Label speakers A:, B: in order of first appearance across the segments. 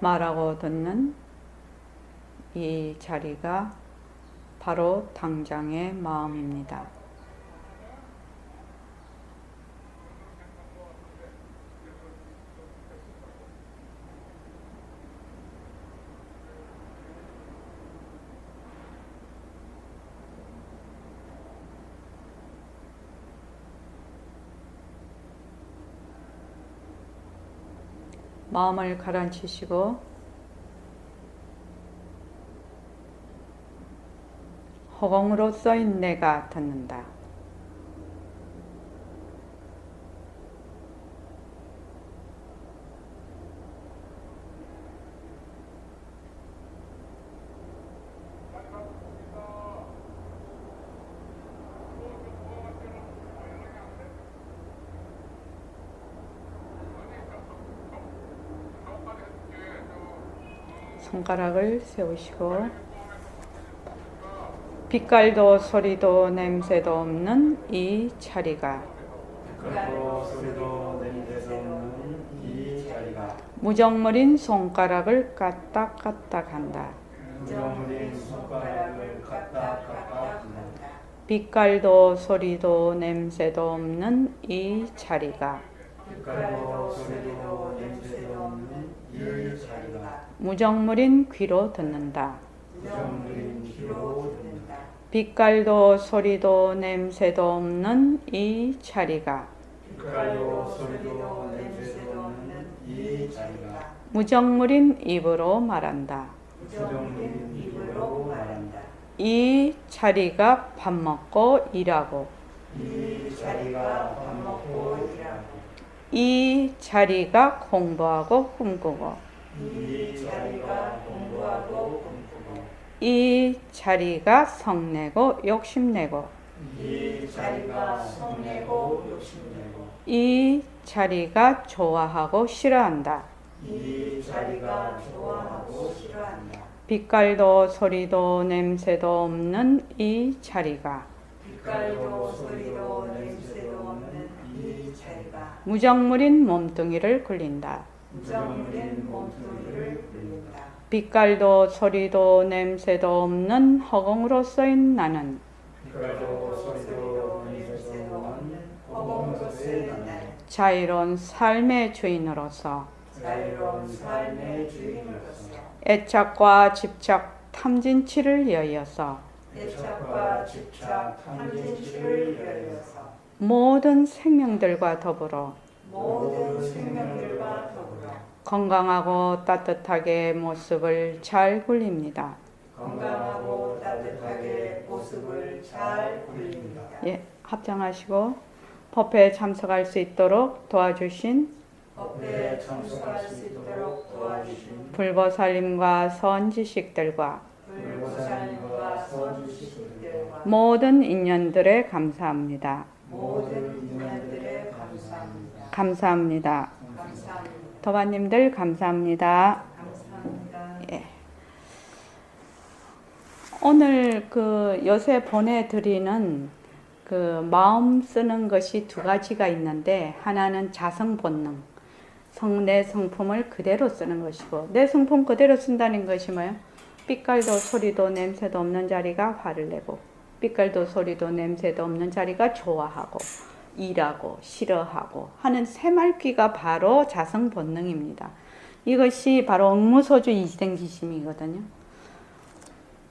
A: 말하고 듣는 이 자리가 바로 당장의 마음입니다. 마음을 가라앉히시고 허공으로 써인 내가 듣는다. 손가락을 세우시고 빛깔도 소리도 냄새도 없는 이 자리가 무정물인 손가락을 까딱까딱한다. 빛깔도 소리도 냄새도 없는 이 자리가 무정물인 귀로 듣는다. 빛깔도 소리도 냄새도 없는 이 자리가 무정물인 입으로 말한다. 이 자리가 밥 먹고 일하고 이 자리가 공부하고 꿈꾸고 이 자리가 성내고 욕심내고 이 자리가 좋아하고 싫어한다. 빛깔도 소리도 냄새도 없는 이 자리가 무정물인 몸뚱이를 굴린다. 빛깔도 소리도 냄새도 없는 허공으로 써인 나는 자유로운 삶의 주인으로서 애착과 집착 탐진치를 여어서 모든 생명들과 더불어 건강하고 따뜻하게 모습을 잘 굴립니다. 예, 합장하시고 법회에 참석할 수 있도록 도와주신 불보살님과 선지식들과 모든 인연들에 감사합니다. 감사합니다. 도반님들 감사합니다. 예. 오늘 요새 보내드리는 마음 쓰는 것이 두 가지가 있는데, 하나는 자성 본능, 내 성품을 그대로 쓰는 것이고, 내 성품 그대로 쓴다는 것이 뭐예요? 빛깔도 소리도 냄새도 없는 자리가 화를 내고, 빛깔도 소리도 냄새도 없는 자리가 좋아하고 일하고 싫어하고 하는 새말귀가 바로 자성 본능입니다. 이것이 바로 응무소주 이생기심이거든요.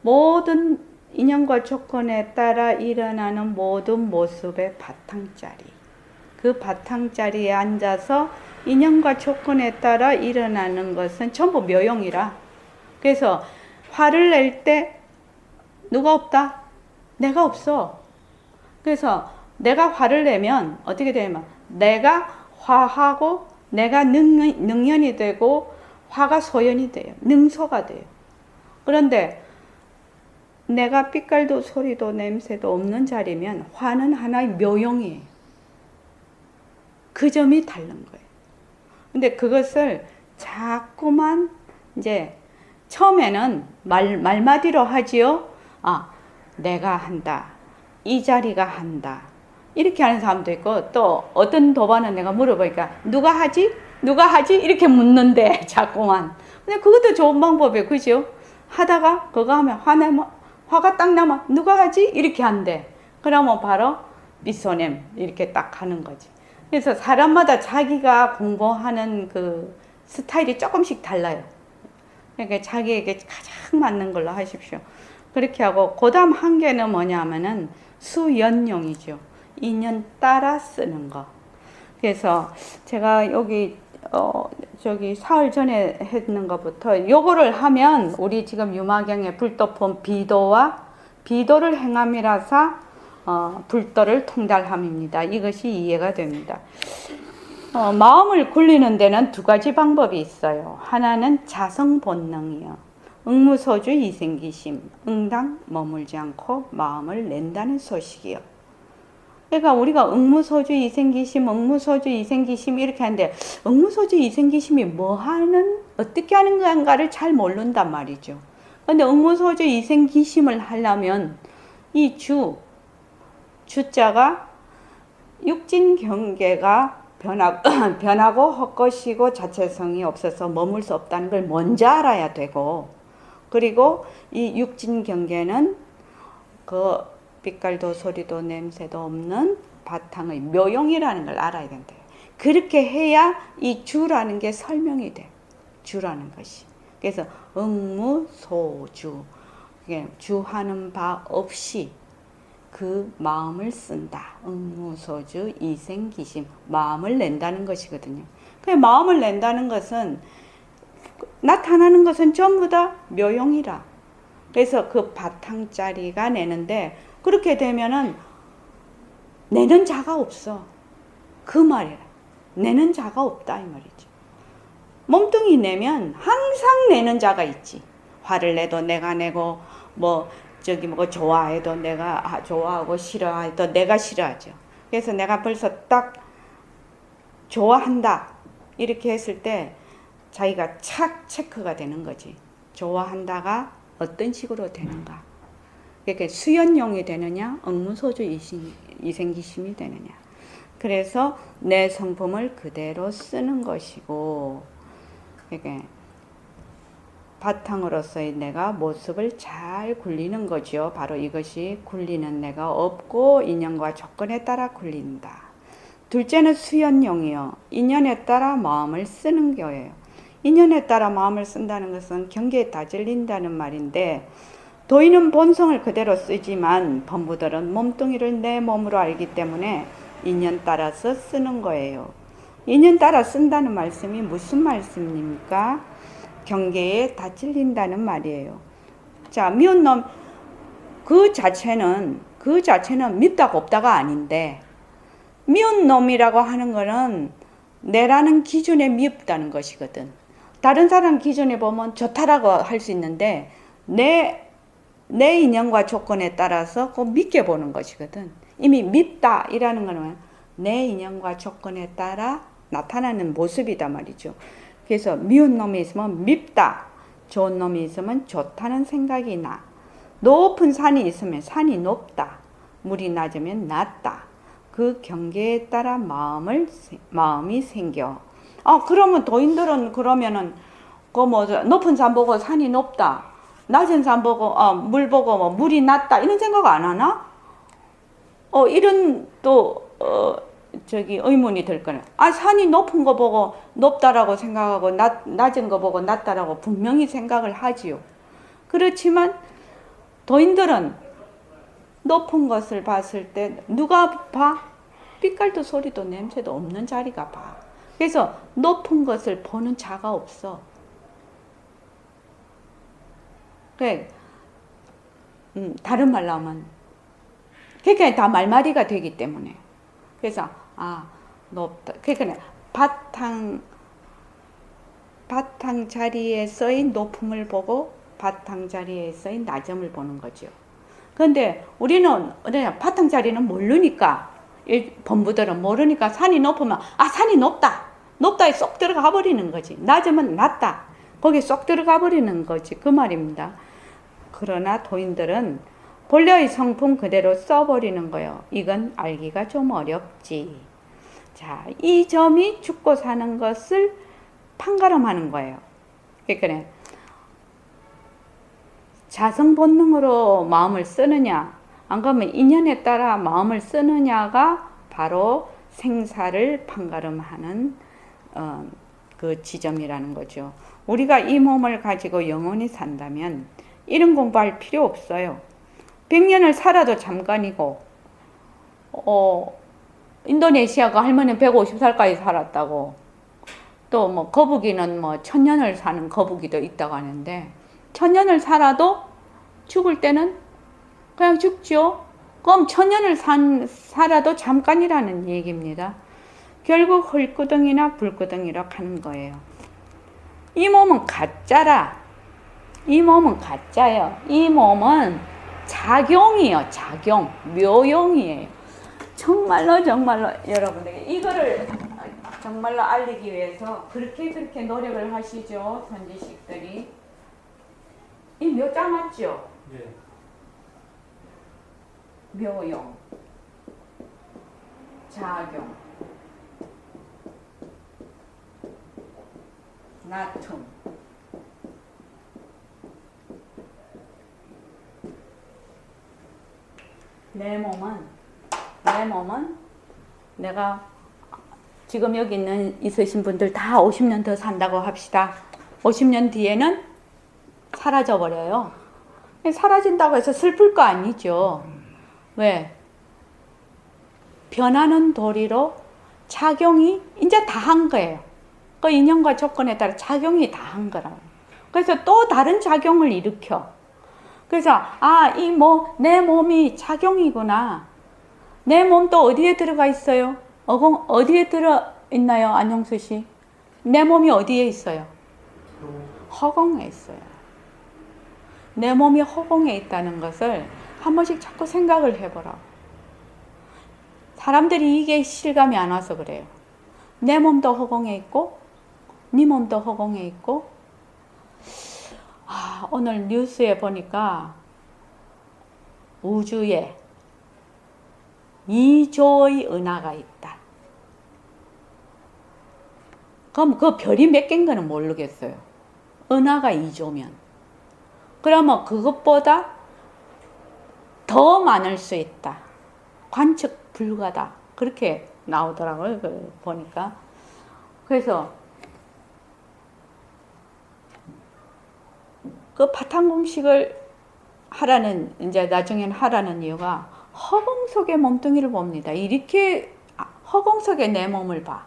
A: 모든 인연과 조건에 따라 일어나는 모든 모습의 바탕자리, 그 바탕자리에 앉아서 인연과 조건에 따라 일어나는 것은 전부 묘용이라. 그래서 화를 낼 때 누가 없다? 내가 없어. 그래서 내가 화를 내면 어떻게 되냐면 내가 화하고 내가 능연이 되고 화가 소연이 돼요. 능소가 돼요. 그런데 내가 빛깔도 소리도 냄새도 없는 자리면 화는 하나의 묘용이에요. 그 점이 다른 거예요. 근데 그것을 자꾸만 이제 처음에는 말마디로 하지요. 내가 한다. 이 자리가 한다. 이렇게 하는 사람도 있고, 또 어떤 도반은 내가 물어보니까 누가 하지? 누가 하지? 이렇게 묻는데 자꾸만. 근데 그것도 좋은 방법이에요. 그죠? 하다가 그거 하면 화가 딱 나면 누가 하지? 이렇게 한대. 그러면 바로 삐소냄 이렇게 딱 하는 거지. 그래서 사람마다 자기가 공부하는 그 스타일이 조금씩 달라요. 그러니까 자기에게 가장 맞는 걸로 하십시오. 그렇게 하고 그 다음 한 개는 뭐냐면은 수연용이죠. 인연 따라 쓰는 거. 그래서 제가 여기 저기 사흘 전에 했는 것부터 요거를 하면 우리 지금 유마경의 불도품 비도를 행함이라사 불도를 통달함입니다. 이것이 이해가 됩니다. 마음을 굴리는 데는 두 가지 방법이 있어요. 하나는 자성 본능이요. 응무소주 이생기심, 응당 머물지 않고 마음을 낸다는 소식이요. 그러니까 우리가 응무소주 이생기심 이렇게 하는데 응무소주 이생기심이 어떻게 하는 건가를 잘 모른단 말이죠. 근데 응무소주 이생기심을 하려면 이 주자가 육진 경계가 변하고 헛것이고 자체성이 없어서 머물 수 없다는 걸 먼저 알아야 되고, 그리고 이 육진 경계는 그 빛깔도 소리도 냄새도 없는 바탕의 묘용이라는 걸 알아야 된대요. 그렇게 해야 이 주라는 게 설명이 돼. 주라는 것이. 그래서 응무소주, 주하는 바 없이 그 마음을 쓴다. 응무소주 이생기심, 마음을 낸다는 것이거든요. 그 마음을 낸다는 것은 나타나는 것은 전부 다 묘용이라. 그래서 그 바탕짜리가 내는데 그렇게 되면은 내는 자가 없어. 그 말이야. 내는 자가 없다 이 말이죠. 몸뚱이 내면 항상 내는 자가 있지. 화를 내도 내가 내고 좋아해도 내가 좋아하고 싫어해도 내가 싫어하죠. 그래서 내가 벌써 딱 좋아한다 이렇게 했을 때 자기가 착 체크가 되는 거지. 좋아한다가 어떤 식으로 되는가. 그러니까 수연용이 되느냐, 응무소주 이생기심이 되느냐. 그래서 내 성품을 그대로 쓰는 것이고, 그러니까 바탕으로서의 내가 모습을 잘 굴리는 거죠. 바로 이것이 굴리는 내가 없고 인연과 조건에 따라 굴린다. 둘째는 수연용이요. 인연에 따라 마음을 쓰는 거예요. 인연에 따라 마음을 쓴다는 것은 경계에 다질린다는 말인데, 도인은 본성을 그대로 쓰지만 범부들은 몸뚱이를 내 몸으로 알기 때문에 인연 따라서 쓰는 거예요. 인연 따라 쓴다는 말씀이 무슨 말씀입니까? 경계에 다질린다는 말이에요. 자, 미운 놈, 그 자체는 밉다가 없다가 아닌데, 미운 놈이라고 하는 거는 내라는 기준에 밉다는 것이거든. 다른 사람 기준에 보면 좋다라고 할 수 있는데, 내 인연과 조건에 따라서 꼭 믿게 보는 것이거든. 이미 밉다 이라는 거는 내 인연과 조건에 따라 나타나는 모습이다 말이죠. 그래서 미운 놈이 있으면 밉다, 좋은 놈이 있으면 좋다는 생각이 나. 높은 산이 있으면 산이 높다, 물이 낮으면 낮다. 그 경계에 따라 마음이 생겨. 그러면 도인들은 그러면은 높은 산 보고 산이 높다, 낮은 산 보고 물 보고 물이 낮다 이런 생각 안 하나? 이런 의문이 들 거네. 산이 높은 거 보고 높다라고 생각하고 낮은 거 보고 낮다라고 분명히 생각을 하지요. 그렇지만 도인들은 높은 것을 봤을 때 누가 봐? 빛깔도 소리도 냄새도 없는 자리가 봐. 그래서 높은 것을 보는 자가 없어. 그래, 다른 말로 하면 그게 다 말마리가 되기 때문에. 그래서 높다. 그러니까 바탕 자리에서의 높음을 보고 바탕 자리에서의 낮음을 보는 거죠. 그런데 우리는 바탕 자리는 모르니까, 범부들은 모르니까 산이 높으면 산이 높다에 쏙 들어가 버리는 거지. 낮으면 낮다, 거기에 쏙 들어가 버리는 거지. 그 말입니다. 그러나 도인들은 본래의 성품 그대로 써버리는 거예요. 이건 알기가 좀 어렵지. 자, 이 점이 죽고 사는 것을 판가름하는 거예요. 그러니까 자성 본능으로 마음을 쓰느냐, 안 그러면 인연에 따라 마음을 쓰느냐가 바로 생사를 판가름하는 그 지점이라는 거죠. 우리가 이 몸을 가지고 영원히 산다면 이런 공부할 필요 없어요. 100년을 살아도 잠깐이고, 인도네시아가 할머니는 150살까지 살았다고, 또 뭐 거북이는 뭐 1000년을 사는 거북이도 있다고 하는데, 1000년을 살아도 죽을 때는 그냥 죽죠. 그럼 1000년을 살아도 잠깐이라는 얘기입니다. 결국 흙구덩이나 불구덩이로 가는 거예요. 이 몸은 가짜라. 이 몸은 가짜예요. 이 몸은 작용이에요. 작용. 묘용이에요. 정말로 여러분에게 이거를 정말로 알리기 위해서 그렇게 노력을 하시죠. 선지식들이. 이 묘자 맞죠?
B: 네.
A: 묘용, 작용, 나툼. 내 몸은 내가 지금 여기 있으신 분들 다 50년 더 산다고 합시다. 50년 뒤에는 사라져 버려요. 사라진다고 해서 슬플 거 아니죠. 왜? 변하는 도리로 작용이 이제 다 한 거예요. 그 인연과 조건에 따라 작용이 다 한 거라고. 그래서 또 다른 작용을 일으켜. 그래서 내 몸이 작용이구나. 내 몸도 어디에 들어가 있어요? 어디에 들어 있나요, 안영수 씨? 내 몸이 어디에 있어요? 허공에 있어요. 내 몸이 허공에 있다는 것을 한 번씩 자꾸 생각을 해보라. 사람들이 이게 실감이 안 와서 그래요. 내 몸도 허공에 있고 네 몸도 허공에 있고. 오늘 뉴스에 보니까 우주에 2조의 은하가 있다. 그럼 그 별이 몇 개인 거는 모르겠어요. 은하가 2조면. 그러면 그것보다 더 많을 수 있다. 관측 불가다. 그렇게 나오더라고요. 보니까. 그래서 그 바탕공식을 하라는, 이제 나중에는 하라는 이유가 허공 속의 몸뚱이를 봅니다. 이렇게 허공 속에 내 몸을 봐.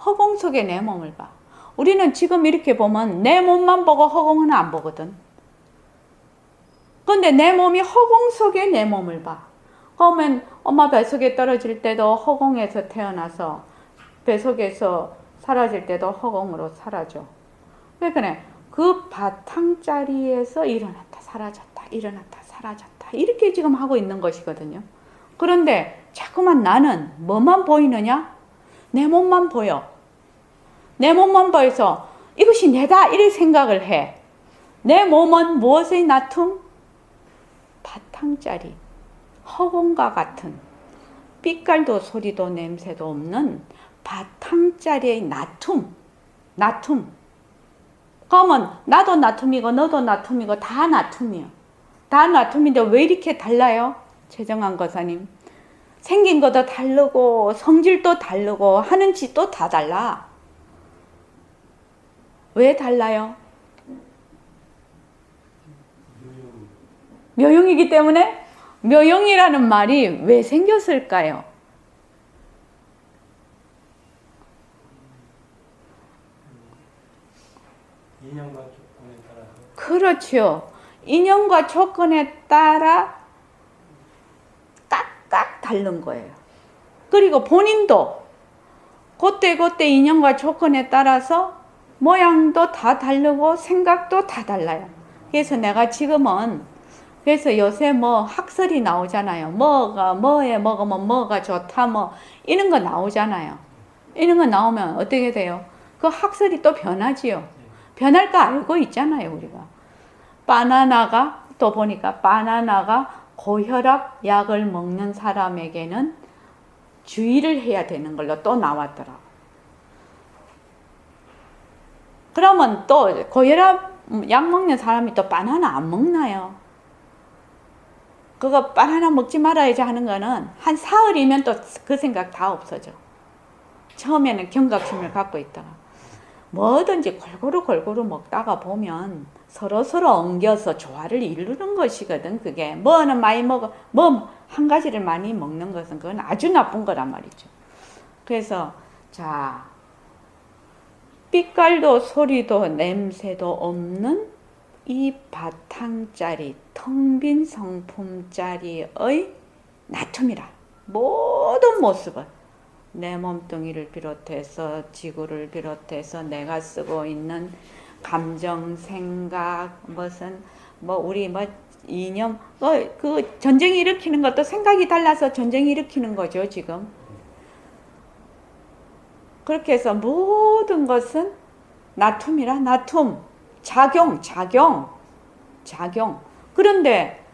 A: 허공 속에 내 몸을 봐. 우리는 지금 이렇게 보면 내 몸만 보고 허공은 안 보거든. 근데 내 몸이 허공 속에 내 몸을 봐. 그러면 엄마 뱃속에 떨어질 때도 허공에서 태어나서 뱃속에서 사라질 때도 허공으로 사라져. 그러니까 그 바탕자리에서 일어났다 사라졌다 일어났다 사라졌다 이렇게 지금 하고 있는 것이거든요. 그런데 자꾸만 나는 뭐만 보이느냐? 내 몸만 보여. 내 몸만 보여서 이것이 내다 이렇게 생각을 해. 내 몸은 무엇의 나툼? 바탕자리, 허공과 같은 빛깔도 소리도 냄새도 없는 바탕자리의 나툼. 그러면 나도 나툼이고 너도 나툼이고 다 나툼이요. 다 나툼인데 왜 이렇게 달라요? 최정한 거사님. 생긴 것도 다르고 성질도 다르고 하는 짓도 다 달라. 왜 달라요? 묘용이기 때문에? 묘용이라는 말이 왜 생겼을까요?
B: 인연과 조건에 따라서.
A: 그렇죠. 인연과 조건에 따라 깍깍 다른 거예요. 그리고 본인도 그때 인연과 조건에 따라서 모양도 다 다르고 생각도 다 달라요. 그래서 내가 지금은 그래서 요새 뭐 학설이 나오잖아요. 뭐에 먹으면 뭐가 좋다 뭐 이런 거 나오잖아요. 이런 거 나오면 어떻게 돼요? 그 학설이 또 변하지요. 변할 거 알고 있잖아요, 우리가. 바나나가 또 보니까 바나나가 고혈압 약을 먹는 사람에게는 주의를 해야 되는 걸로 또 나왔더라고. 그러면 또 고혈압 약 먹는 사람이 또 바나나 안 먹나요? 그거 바나나 먹지 말아야지 하는 거는 한 사흘이면 또 그 생각 다 없어져. 처음에는 경각심을 갖고 있다가 뭐든지 골고루 먹다가 보면 서로 엉겨서 조화를 이루는 것이거든. 그게 뭐는 많이 먹어, 뭐 한 가지를 많이 먹는 것은 그건 아주 나쁜 거란 말이죠. 그래서 자, 빛깔도 소리도 냄새도 없는 이 바탕짜리 텅 빈 성품짜리의 나툼이라 모든 모습을 내 몸뚱이를 비롯해서 지구를 비롯해서 내가 쓰고 있는 감정, 생각, 무슨 뭐 우리 뭐 이념, 그 전쟁이 일으키는 것도 생각이 달라서 전쟁이 일으키는 거죠 지금. 그렇게 해서 모든 것은 나툼이라 나툼, 작용. 그런데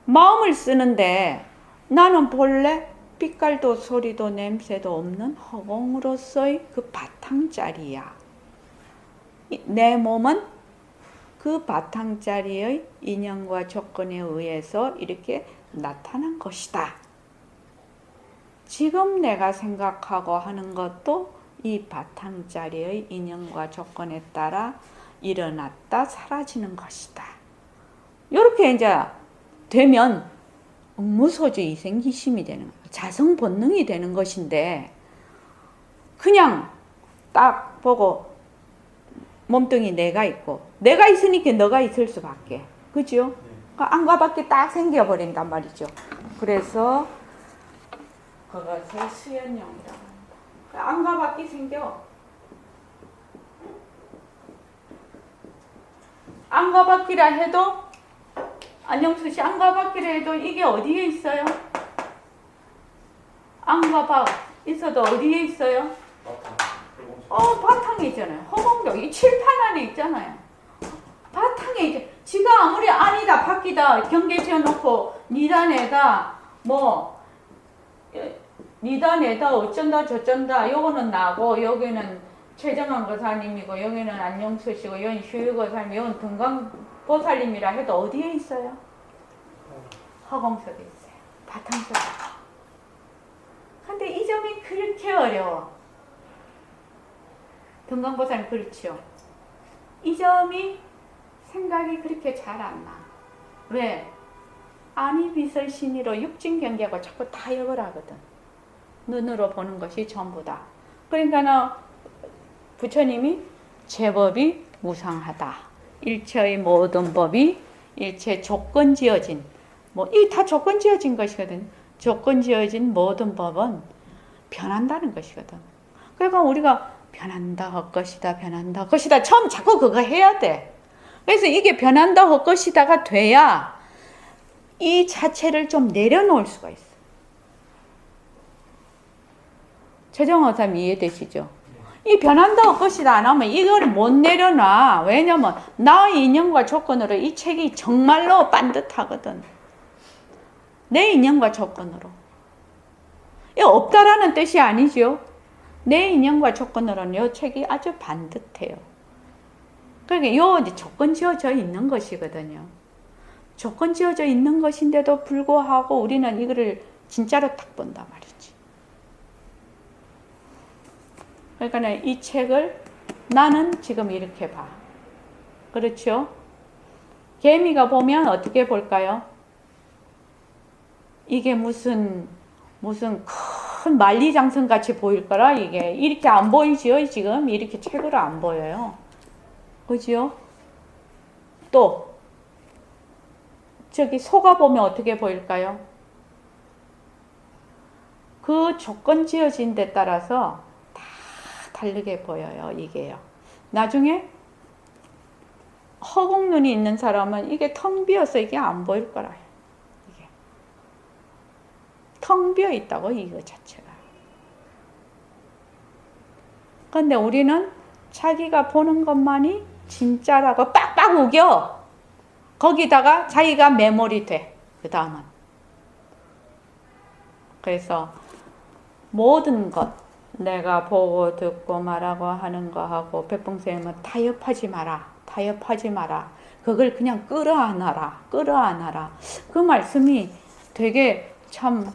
A: 마음을 쓰는데 나는 본래 빛깔도 소리도 냄새도 없는 허공으로서의 그 바탕짜리야. 내 몸은 그 바탕짜리의 인연과 조건에 의해서 이렇게 나타난 것이다. 지금 내가 생각하고 하는 것도 이 바탕짜리의 인연과 조건에 따라 일어났다 사라지는 것이다. 이렇게 이제 되면 무소주 이생기심이 되는 거예요. 자성 본능이 되는 것인데 그냥 딱 보고 몸뚱이 내가 있고 내가 있으니까 너가 있을 수밖에. 그죠? 안과 밖에 딱 생겨버린단 말이죠. 그래서 그것을 수연용이라고 합니다. 안과 밖에 생겨. 안과 밖이라 해도 안영수 씨 안과 밖이라 해도 이게 어디에 있어요? 안과 밖 있어도 어디에 있어요? 바탕에 있잖아요. 허공도 이 칠판 안에 있잖아요. 바탕에 이제 지가 아무리 아니다 밖이다 경계 지어놓고 니다 내다 뭐 니다 내다 어쩐다 저쩐다 요거는 나고 여기는 최정환 거사님이고 여기는 안영수 씨고 여기는 휴유 거사님 여기는 등강보살님이라 해도 어디에 있어요? 허공 속에 있어요. 바탕 속에. 근데 이 점이 그렇게 어려워. 등강보살님 그렇죠. 이 점이 생각이 그렇게 잘 안 나. 왜? 아니 비설신이로 육진경계하고 자꾸 타협을 하거든. 눈으로 보는 것이 전부다. 그러니까는 부처님이 제법이 무상하다. 일체의 모든 법이 일체 조건 지어진 이 다 조건 지어진 것이거든. 조건 지어진 모든 법은 변한다는 것이거든. 그러니까 우리가 변한다 헛것이다 변한다 헛것이다 처음 자꾸 그거 해야 돼. 그래서 이게 변한다 헛것이다가 돼야 이 자체를 좀 내려놓을 수가 있어. 최정호 선생님 이해되시죠? 이 변한다 헛것이다 안 하면 이걸 못 내려놔. 왜냐면 나의 인연과 조건으로 이 책이 정말로 반듯하거든. 내 인연과 조건으로. 없다라는 뜻이 아니죠. 내 인연과 조건으로는 이 책이 아주 반듯해요. 그러니까 요 이제 조건 지어져 있는 것이거든요. 조건 지어져 있는 것인데도 불구하고 우리는 이거를 진짜로 딱 본단 말이지. 그러니까 이 책을 나는 지금 이렇게 봐. 그렇죠? 개미가 보면 어떻게 볼까요? 이게 무슨 큰 만리장성 같이 보일 거라 이게 이렇게 안 보이지요. 지금 이렇게 책으로 안 보여요. 그죠? 또 저기 소가 보면 어떻게 보일까요? 그 조건 지어진 데 따라서 다 다르게 보여요. 이게요. 나중에 허공 눈이 있는 사람은 이게 텅 비어서 이게 안 보일 거라. 이게 텅 비어 있다고 이거 자체가. 근데 우리는 자기가 보는 것만이 진짜라고 빡빡 우겨. 거기다가 자기가 메모리 돼. 그 다음은. 그래서 모든 것, 내가 보고 듣고 말하고 하는 거하고 백봉생님은 타협하지 마라. 타협하지 마라. 그걸 그냥 끌어안아라. 끌어안아라. 그 말씀이 되게 참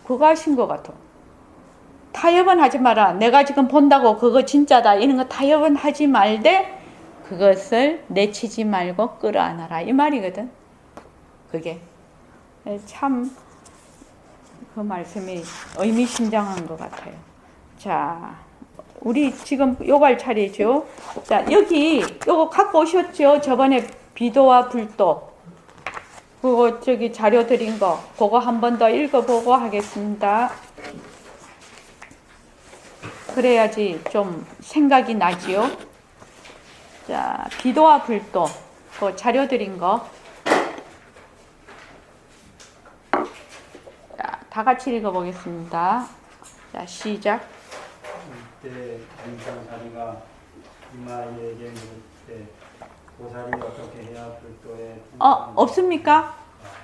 A: 그거 하신 것 같아. 타협은 하지 마라. 내가 지금 본다고 그거 진짜다. 이런 거 타협은 하지 말되 그것을 내치지 말고 끌어안아라. 이 말이거든. 그게. 참 그 말씀이 의미심장한 것 같아요. 자, 우리 지금 요발 차례죠. 자, 여기 요거 갖고 오셨죠. 저번에 비도와 불도. 그거 저기 자료 드린 거. 그거 한 번 더 읽어보고 하겠습니다. 그래야지 좀 생각이 나지요. 자, 비도와 불도. 그 자료 드린 거. 자, 다 같이 읽어보겠습니다. 자, 시작.
B: 이때 인상사리가 이마희에게 물을 때 보살이 어떻게 해야 불도에
A: 없습니까?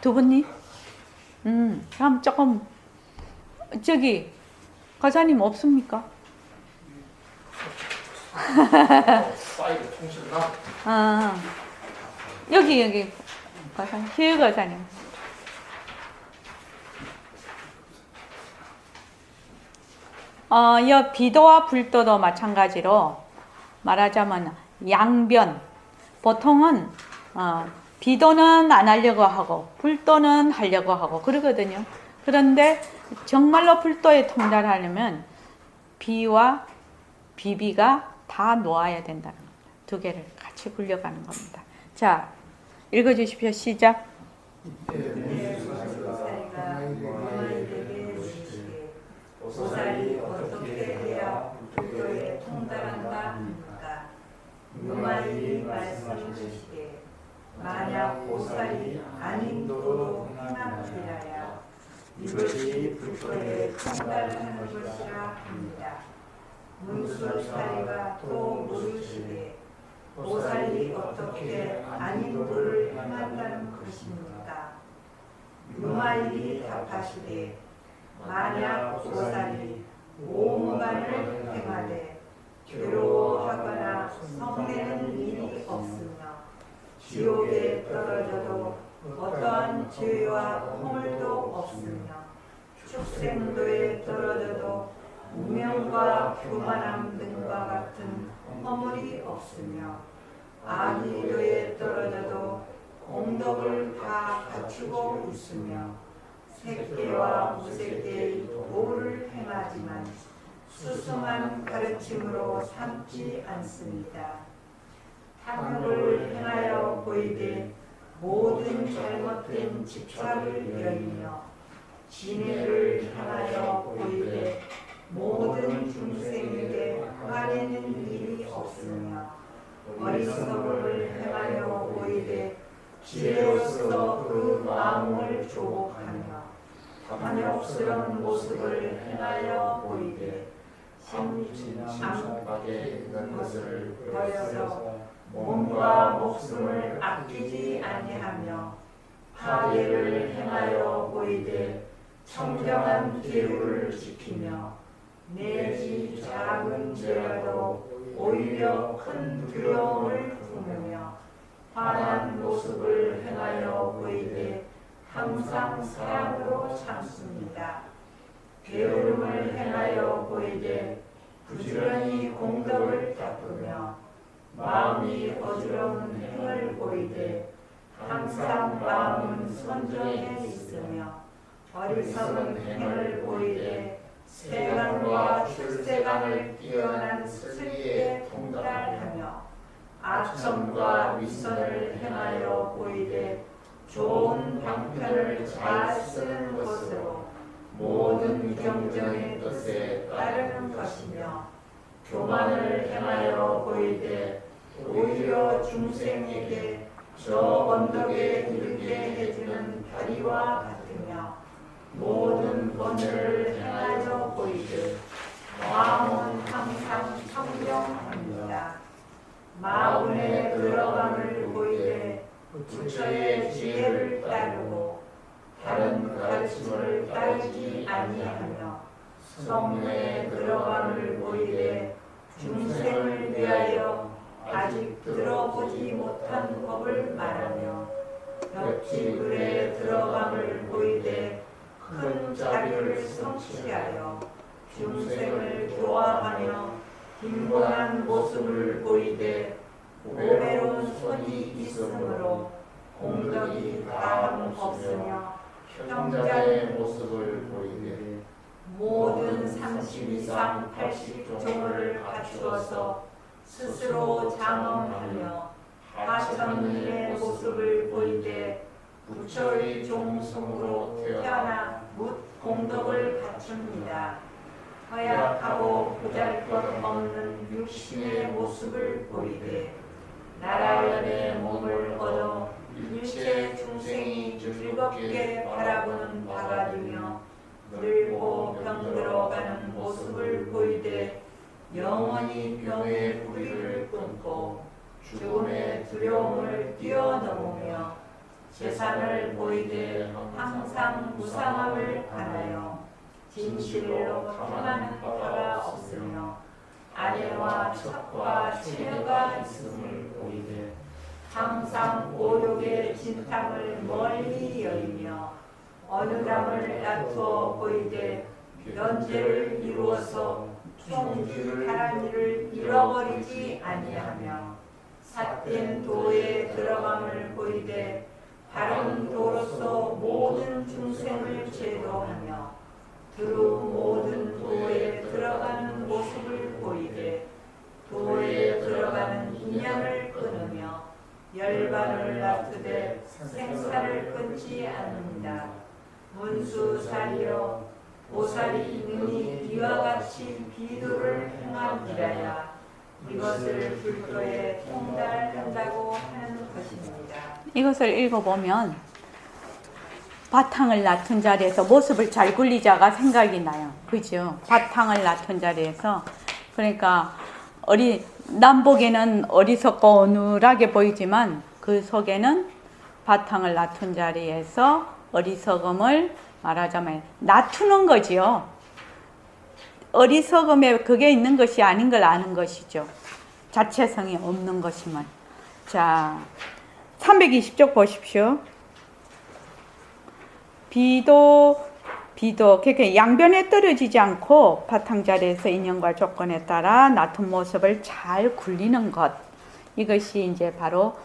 A: 두 분이? 그럼 조금, 저기, 과사님 없습니까?
C: 파일을 통실나?
A: 여기, 과사님, 희유 과사님. 이 비도와 불도도 마찬가지로 말하자면 양변. 보통은 비도는 안 하려고 하고 불도는 하려고 하고 그러거든요. 그런데 정말로 불도에 통달하려면 비와 비비가 다 놓아야 된다는 겁니다. 두 개를 같이 굴려가는 겁니다. 자, 읽어주십시오. 시작.
D: 보살이 어떻게 해야 불도에 통달한다 합니까? 누마이 말씀하시되 만약 보살이 아닌도로 행함이라야 이것이 불도에 통달하는 것이라 합니다. 문수사리가 또 물으시되 보살이 어떻게 아닌도를 행한다는 것입니까? 누마이 답하시되 만약 보살이 오무간을 행하되 괴로워하거나 성내는 일이 없으며 지옥에 떨어져도 어떠한 죄와 허물도 없으며 축생도에 떨어져도 무명과 교만함 등과 같은 허물이 없으며 아기도에 떨어져도 공덕을 다 갖추고 있으며 새끼와 무새끼의 도를 행하지만 수승한 가르침으로 삼지 않습니다. 탐욕을 행하여 보이되 모든 잘못된 집착을 여이며 진해를 향하여 보이되 모든 중생에게 화내는 일이 없으며 어리석음을 행하여 보이되 지혜로서 그 마음을 조복하며 탐욕스러운 모습을 행하여 보이되
C: 심심하게 있는 것을
D: 버려서 몸과 목숨을 아끼지 아니하며 파괴를 행하여 보이되 청정한 계율을 지키며 내지 작은 죄라도 오히려 큰 두려움을 품으며 환한 모습을 행하여 보이되 항상 사랑으로 참습니다. 게으름을 행하여 보이되 부지런히 공덕을 닦으며 마음이 어지러운 행을 보이되 항상 마음은 선정해 있으며 어리석은 행을 보이되 세간과 출세간을 뛰어난 스리에 통달하며 악천과 위선을 행하여 보이되 좋은 방편을 잘 쓰는 것으로 모든 경전의 뜻에 따르는 것이며 교만을 행하여 보이되 오히려 중생에게 저 언덕에 이르게 해주는 다리와 같으며 모든 번뇌를 행하여 보이되 마음은 항상 청정합니다. 마음의 들어감을 보이되 부처의 지혜를 따르고 다른 가르침을 따르지 아니하며 성내에 들어감을 보이되 중생을 위하여 아직 들어보지 못한 법을 말하며 벽지 글에 들어감을 보이되 큰 자비를 성취하여 중생을 교화하며 빈곤한 모습을 보이되 오배로운 손이 있으므로 공덕이 다함 없으며
C: 형자의 모습을 보이되
D: 모든 30 이상 80종을 갖추어서 스스로 장엄하며 하천인의 모습을 보이되 부처의 종성으로 태어나 묻 공덕을 갖춥니다. 허약하고 보잘것없는 육신의 모습을 보이되 나라연의 몸을 얻어 일체 중생이 즐겁게 바라보는 바가 되며 늙고 병들어가는 모습을 보이되 영원히 병의 뿌리를 끊고 죽음의 두려움을 뛰어넘으며 세상을 보이되 항상 무상함을 안하여 진실로 탐하는 바가 없으며 아내와 척과 처녀가 있음을 보이되 항상 오욕의 진탕을 멀리 여리며 어눌함을 다투어 보이되 연제를 이루어서 총기 다란이를 잃어버리지 아니하며 삿된 도에 들어감을 보이되 바른 도로서 모든 중생을 제도하며 두루 모든 도에 들어가는 모습을 보이되 도에 들어가는 인연을 끊으며 열반을 놔두되 생사를 끊지 않는다. 문수살이여 보살이 능히 이와 같이 비도를 행함이라야 이것을 불교에 통달한다고 하는 것입니다.
A: 이것을 읽어보면 바탕을 놔둔 자리에서 모습을 잘 굴리자가 생각이 나요. 그죠? 바탕을 놔둔 자리에서. 그러니까 남보기에는 어리석고 어눌하게 보이지만 그 속에는 바탕을 놔둔 자리에서 어리석음을 말하자면 놔두는 거지요. 어리석음에 그게 있는 것이 아닌 걸 아는 것이죠. 자체성이 없는 것이면. 자, 320쪽 보십시오. 비도 그러니까 양변에 떨어지지 않고 바탕 자리에서 인연과 조건에 따라 놔둔 모습을 잘 굴리는 것. 이것이 이제 바로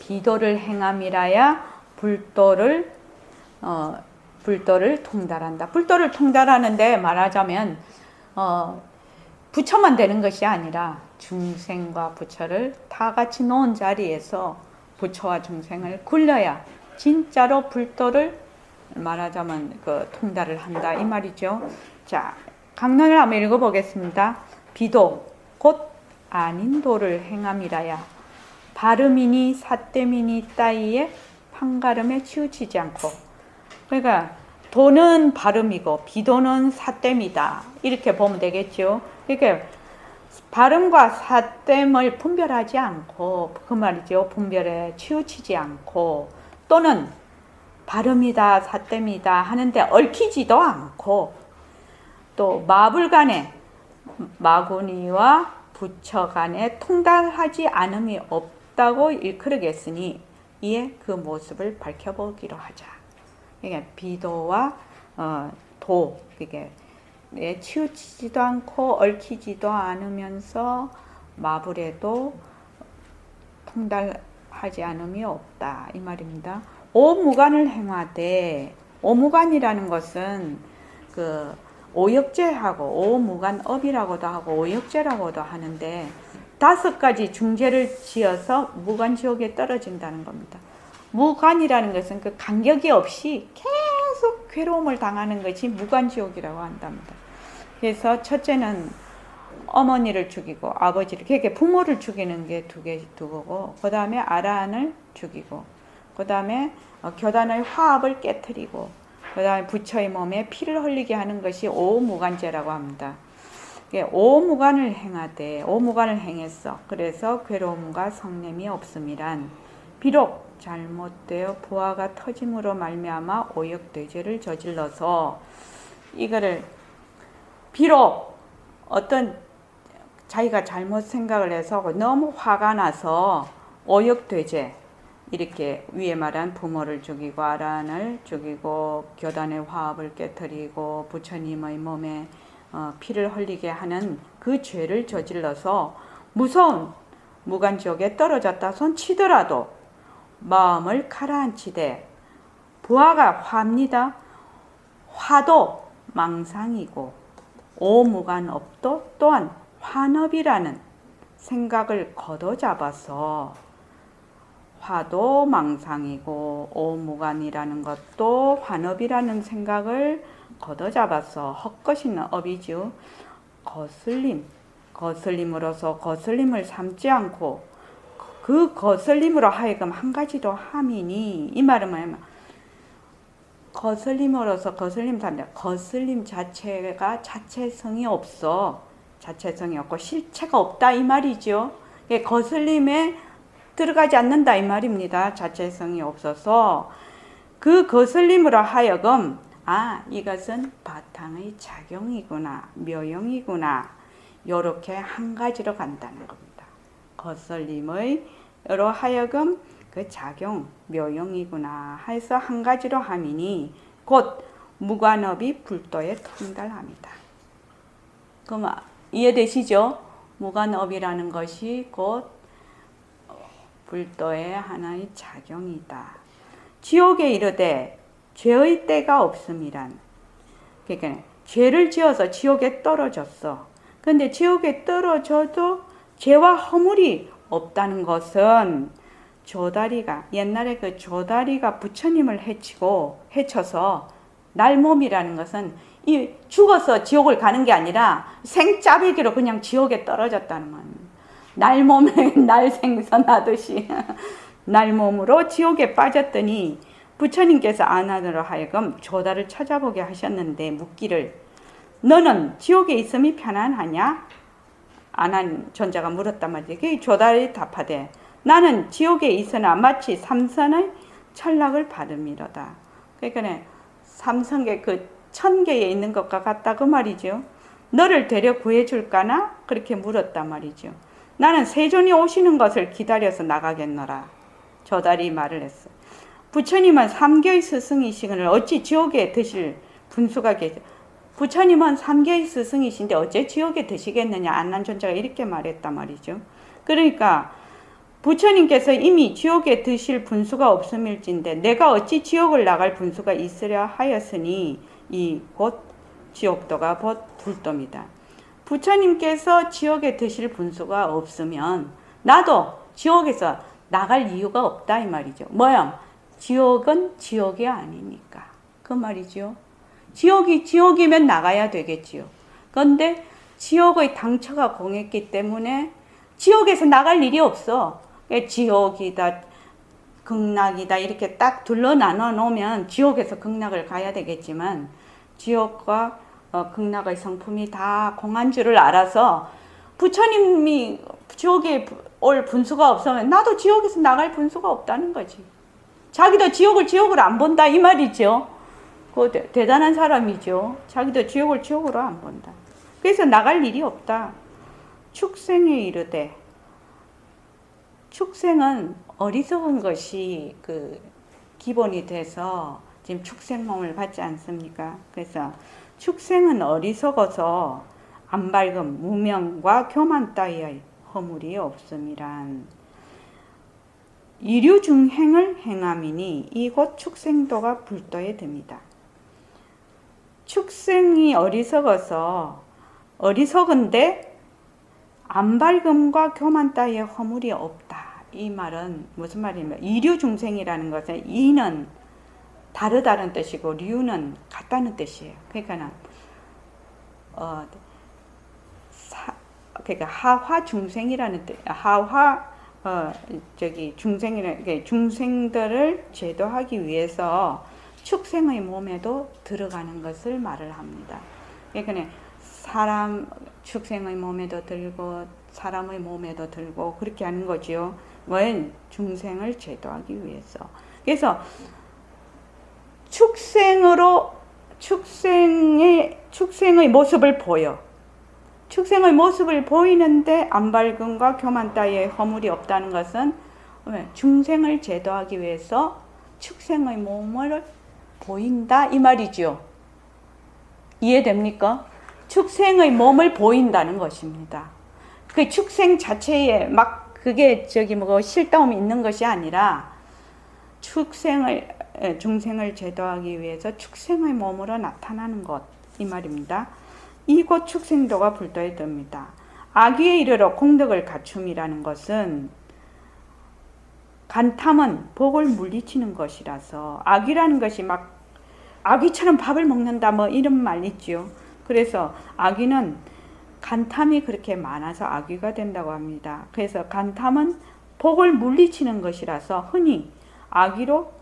A: 비도를 행함이라야 불도를 통달한다. 불도를 통달하는데 말하자면 부처만 되는 것이 아니라 중생과 부처를 다 같이 놓은 자리에서 부처와 중생을 굴려야 진짜로 불도를 말하자면 통달을 한다 이 말이죠. 자, 강론을 한번 읽어보겠습니다. 비도 곧 아닌 도를 행함이라야 발음이니 삿됨이니 따위에 판가름에 치우치지 않고, 그러니까 도는 발음이고 비도는 삿됨이다 이렇게 보면 되겠죠. 그러니까 발음과 삿됨을 분별하지 않고, 그 말이죠. 분별에 치우치지 않고, 또는 발음이다 삿됨이다 하는데 얽히지도 않고, 또 마불 간에 마구니와 부처 간에 통달하지 않음이 없다고 일컬으겠으니 이에 그 모습을 밝혀보기로 하자. 그러니까 비도와 도, 그게 치우치지도 않고 얽히지도 않으면서 마불에도 통달하지 않음이 없다 이 말입니다. 오무간을 행하되, 오무간이라는 것은 그 오역제하고 오무간업이라고도 하고 오역제라고도 하는데 5가지 중죄를 지어서 무간지옥에 떨어진다는 겁니다. 무간이라는 것은 그 간격이 없이 계속 괴로움을 당하는 것이 무간지옥이라고 한답니다. 그래서 첫째는 어머니를 죽이고 아버지를, 그러니까 부모를 죽이는 게 두 거고, 그 다음에 아라한을 죽이고, 그 다음에 교단의 화합을 깨뜨리고, 그 다음에 부처의 몸에 피를 흘리게 하는 것이 오무간죄라고 합니다. 오무간을 행하되, 오무간을 행했어. 그래서 괴로움과 성냄이 없음이란, 비록 잘못되어 부하가 터짐으로 말미암아 오역되죄를 저질러서 이거를 비록 어떤 자기가 잘못 생각을 해서 너무 화가 나서 오역되죄 이렇게 위에 말한 부모를 죽이고 아란을 죽이고 교단의 화합을 깨뜨리고 부처님의 몸에 피를 흘리게 하는 그 죄를 저질러서 무서운 무간지옥에 떨어졌다 손 치더라도 마음을 가라앉히되 부하가 화입니다. 화도 망상이고 오무간업도 또한 환업이라는 생각을 걷어잡아서 화도 망상이고 오무간이라는 것도 환업이라는 생각을 걷어잡아서 헛것이는 업이죠. 거슬림으로서 거슬림을 삼지 않고 그 거슬림으로 하여금 한 가지도 함이니 이 말은 뭐냐면 거슬림으로서 거슬림 삼자 거슬림 자체가 자체성이 없어 자체성이 없고 실체가 없다 이 말이죠. 거슬림에 들어가지 않는다 이 말입니다. 자체성이 없어서 그 거슬림으로 하여금 이것은 바탕의 작용이구나 묘용이구나 요렇게 한 가지로 간다는 겁니다. 거슬림으로 하여금 그 작용 묘용이구나 해서 한 가지로 함이니 곧 무관업이 불도에 통달합니다. 그럼 이해되시죠? 무관업이라는 것이 곧 불도의 하나의 작용이다. 지옥에 이르되 죄의 때가 없음이란 그러니까 죄를 지어서 지옥에 떨어졌어. 근데 지옥에 떨어져도 죄와 허물이 없다는 것은 조다리가 옛날에 그 조다리가 부처님을 해쳐서 날몸이라는 것은 이 죽어서 지옥을 가는 게 아니라 생짜배기로 그냥 지옥에 떨어졌다는 건 날몸에 날생선하듯이 날몸으로 지옥에 빠졌더니 부처님께서 아난으로 하여금 조다를 찾아보게 하셨는데 묻기를 너는 지옥에 있음이 편안하냐? 아난 전자가 물었단 말이지. 그 조달이 답하되 나는 지옥에 있으나 마치 삼선의 철락을 받음이로다. 그러니까 삼성계 그 천계에 있는 것과 같다 그 말이죠. 너를 데려 구해줄까나? 그렇게 물었단 말이죠. 나는 세존이 오시는 것을 기다려서 나가겠노라. 조달이 말을 했어. 부처님은 삼계의 스승이시거늘 어찌 지옥에 드실 분수가 계셔. 부처님은 삼계의 스승이신데 어째 지옥에 드시겠느냐. 안난존자가 이렇게 말했단 말이죠. 그러니까 부처님께서 이미 지옥에 드실 분수가 없음일진데 내가 어찌 지옥을 나갈 분수가 있으려 하였으니 이 곧 지옥도가 곧 불도입니다. 부처님께서 지옥에 드실 분수가 없으면 나도 지옥에서 나갈 이유가 없다 이 말이죠. 뭐야? 지옥은 지옥이 아니니까 그 말이죠. 지옥이 지옥이면 나가야 되겠지요. 그런데 지옥의 당처가 공했기 때문에 지옥에서 나갈 일이 없어. 지옥이다 극락이다 이렇게 딱 둘러 나눠 놓으면 지옥에서 극락을 가야 되겠지만 지옥과 극락의 성품이 다 공한 줄을 알아서 부처님이 지옥에 올 분수가 없으면 나도 지옥에서 나갈 분수가 없다는 거지. 자기도 지옥을 안 본다 이 말이죠. 그 대단한 사람이죠. 자기도 지옥으로 안 본다. 그래서 나갈 일이 없다. 축생에 이르되 축생은 어리석은 것이 그 기본이 돼서 지금 축생몸을 받지 않습니까? 그래서 축생은 어리석어서 안 밝음 무명과 교만 따위의 허물이 없음이란 이류중행을 행함이니 이곳 축생도가 불도에 듭니다. 축생이 어리석은데 안 밝음과 교만 따위의 허물이 없다. 이 말은 무슨 말이냐면 이류중생이라는 것은 이는 다르다는 뜻이고 류는 같다는 뜻이에요. 그러니까 그러니까 하화 중생이라는 뜻, 중생들을 제도하기 위해서 축생의 몸에도 들어가는 것을 말을 합니다. 그러니까 축생의 몸에도 들고 사람의 몸에도 들고 그렇게 하는 거죠. 웬 중생을 제도하기 위해서. 그래서 축생의 모습을 보여. 축생의 모습을 보이는데 안발근과 교만 따위의 허물이 없다는 것은 중생을 제도하기 위해서 축생의 몸을 보인다 이 말이죠. 이해됩니까? 축생의 몸을 보인다는 것입니다. 그 축생 자체에 막 그게 실다움이 있는 것이 아니라 중생을 제도하기 위해서 축생의 몸으로 나타나는 것 이 말입니다. 이곳 축생도가 불도에 듭니다. 악위에 이르러 공덕을 갖춤이라는 것은 간탐은 복을 물리치는 것이라서 악위라는 것이 막 아귀처럼 밥을 먹는다 뭐 이런 말 있죠. 그래서 악위는 간탐이 그렇게 많아서 악위가 된다고 합니다. 그래서 간탐은 복을 물리치는 것이라서 흔히 악위로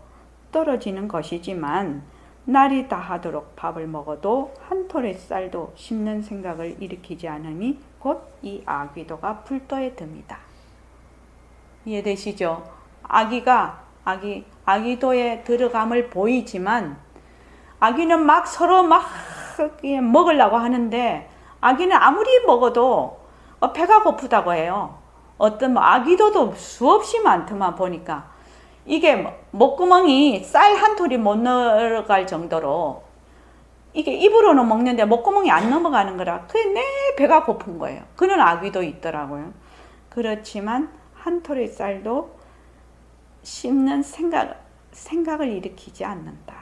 A: 떨어지는 것이지만 날이 다하도록 밥을 먹어도 한 톨의 쌀도 씹는 생각을 일으키지 않으니 곧 이 악위도가 불도에 듭니다. 이해되시죠? 악위도에 들어감을 보이지만 악위는 막 서로 막 먹으려고 하는데 악위는 아무리 먹어도 배가 고프다고 해요. 어떤 악위도도 수없이 많더만 보니까 이게 목구멍이 쌀 한 톨이 못 넘어갈 정도로 이게 입으로는 먹는데 목구멍이 안 넘어가는 거라 그게 내 배가 고픈 거예요. 그런 악위도 있더라고요. 그렇지만 한 톨의 쌀도 씹는 생각을 일으키지 않는다.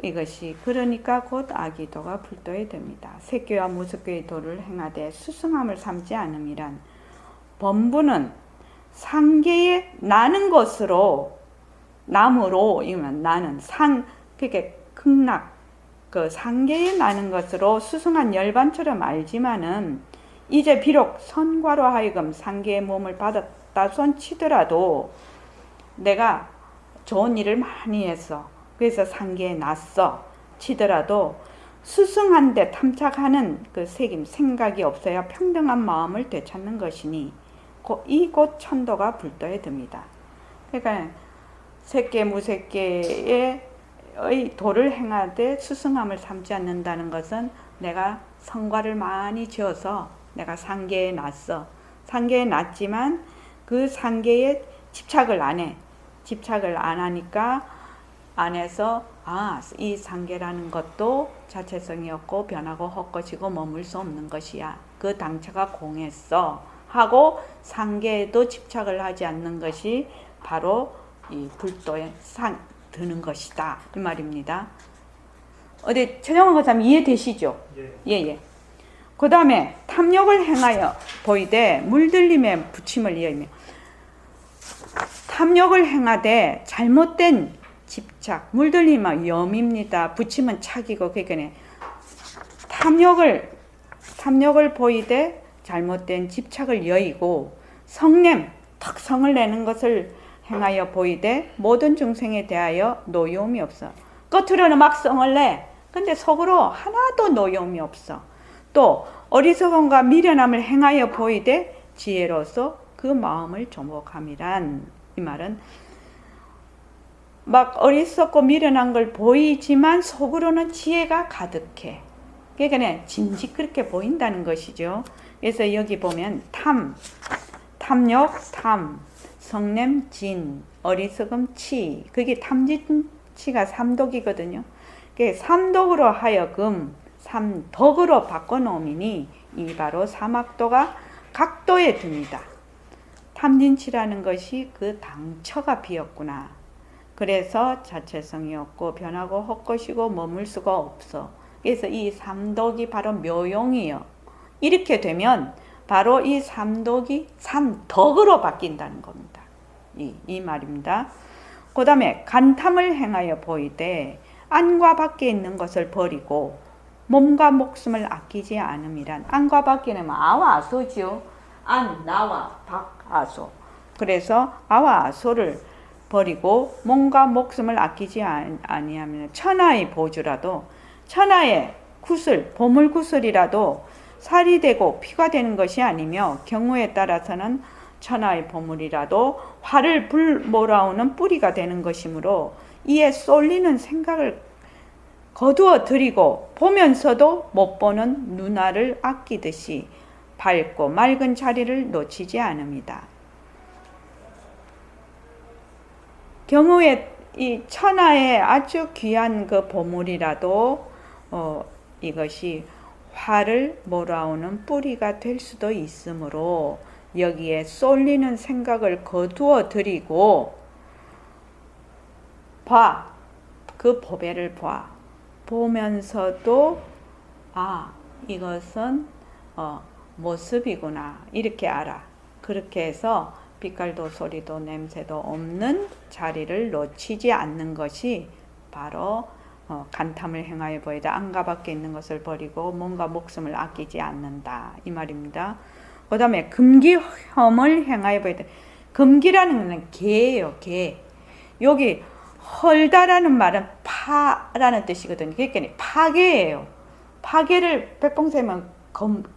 A: 이것이 그러니까 곧 악위도가 불도에 됩니다. 색교와 무색교의 도를 행하되 수승함을 삼지 않음이란 범부는 상계에 나는 것으로 남으로 이면 나는 그게 극락 상계에 나는 것으로 수승한 열반처럼 알지만은 이제 비록 선과로 하여금 상계의 몸을 받았다 손치더라도 내가 좋은 일을 많이 했어. 그래서 상계에 났어 치더라도 수승한 데 탐착하는 그 생각이 없어야 평등한 마음을 되찾는 것이니 이곳 천도가 불도에 듭니다. 그러니까 색계 무색계의 도를 행하되 수승함을 삼지 않는다는 것은 내가 성과를 많이 지어서 내가 상계에 났어. 상계에 났지만 그 상계에 집착을 안 해. 집착을 안 하니까 안에서 이 상계라는 것도 자체성이 없고 변하고 헛것이고 머물 수 없는 것이야. 그 당처가 공했어. 하고 상계에도 집착을 하지 않는 것이 바로 이 불도에 드는 것이다 이 말입니다. 어디 최정원 교사님 이해되시죠? 예. 그 다음에 탐욕을 행하여 보이되 물들림에 부침을 이으며 탐욕을 행하되 잘못된 집착 물들림은 염입니다. 부침은 착이고 그러니까 탐욕을 보이되 잘못된 집착을 여의고 성냄, 턱성을 내는 것을 행하여 보이되 모든 중생에 대하여 노여움이 없어. 겉으로는 막 성을 내. 근데 속으로 하나도 노여움이 없어. 또 어리석음과 미련함을 행하여 보이되 지혜로서 그 마음을 조목함이란 이 말은 막 어리석고 미련한 걸 보이지만 속으로는 지혜가 가득해. 그러니까 진즉 그렇게 보인다는 것이죠. 그래서 여기 보면 탐욕, 성냄, 진, 어리석음, 치. 그게 탐진치가 삼독이거든요. 그게 삼독으로 하여금 삼덕으로 바꿔놓으니 이 바로 사막도가 각도에 듭니다. 탐진치라는 것이 그 당처가 비었구나. 그래서 자체성이 없고 변하고 헛것이고 머물 수가 없어. 그래서 이 삼독이 바로 묘용이요. 이렇게 되면 바로 이 삼독이 삼덕으로 바뀐다는 겁니다. 이 말입니다. 그 다음에 간탐을 행하여 보이되 안과 밖에 있는 것을 버리고 몸과 목숨을 아끼지 않음이란 안과 밖에는 아와 아소지요. 안, 나와, 박, 아소. 그래서 아와 아소를 버리고 몸과 목숨을 아끼지 아니하면 천하의 보주라도 천하의 구슬, 보물 구슬이라도 살이 되고 피가 되는 것이 아니며 경우에 따라서는 천하의 보물이라도 화를 몰아오는 뿌리가 되는 것이므로 이에 쏠리는 생각을 거두어 들이고 보면서도 못 보는 눈알을 아끼듯이 밝고 맑은 자리를 놓치지 않습니다. 경우에 이 천하의 아주 귀한 그 보물이라도 이것이 화를 몰아오는 뿌리가 될 수도 있으므로 여기에 쏠리는 생각을 거두어 들이고 그 보배를 보면서도 이것은 모습이구나 이렇게 알아. 그렇게 해서 빛깔도 소리도 냄새도 없는 자리를 놓치지 않는 것이 바로 간탐을 행하여 보이다. 안과 밖에 있는 것을 버리고 뭔가 목숨을 아끼지 않는다 이 말입니다. 그 다음에 금기험을 행하여 보이다. 금기라는 것은 개예요. 개. 여기 헐다라는 말은 파라는 뜻이거든요. 그러니까 파괴예요. 파괴를 백봉쌤은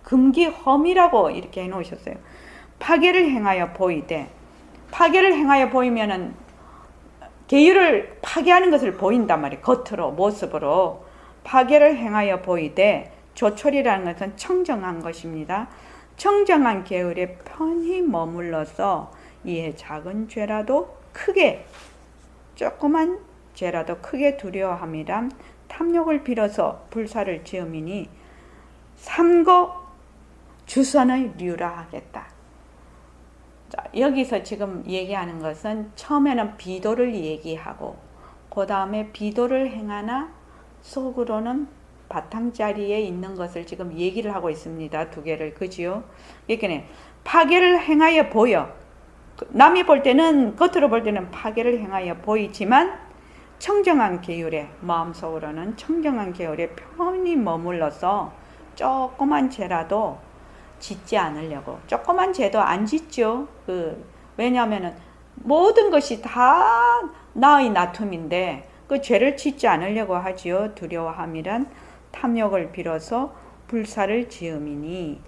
A: 금기험이라고 이렇게 해놓으셨어요. 파괴를 행하여 보이되, 파괴를 행하여 보이면은 계율을 파괴하는 것을 보인단 말이에요. 겉으로, 모습으로. 파괴를 행하여 보이되, 조철이라는 것은 청정한 것입니다. 청정한 계율에 편히 머물러서 이에 작은 죄라도 크게, 조그만 죄라도 크게 두려워함이란 탐욕을 빌어서 불사를 지음이니 삼거 주선의 류라 하겠다. 자, 여기서 지금 얘기하는 것은 처음에는 비도를 얘기하고 그 다음에 비도를 행하나 속으로는 바탕자리에 있는 것을 지금 얘기를 하고 있습니다. 두 개를. 그지요? 그러니까 파괴를 행하여 보여. 남이 볼 때는, 겉으로 볼 때는 파괴를 행하여 보이지만 청정한 계율에, 마음속으로는 청정한 계율에 편히 머물러서 조그만 죄라도 짓지 않으려고. 조그만 죄도 안 짓죠. 왜냐하면 모든 것이 다 나의 나툼인데 그 죄를 짓지 않으려고 하지요. 두려워함이란 탐욕을 빌어서 불사를 지음이니.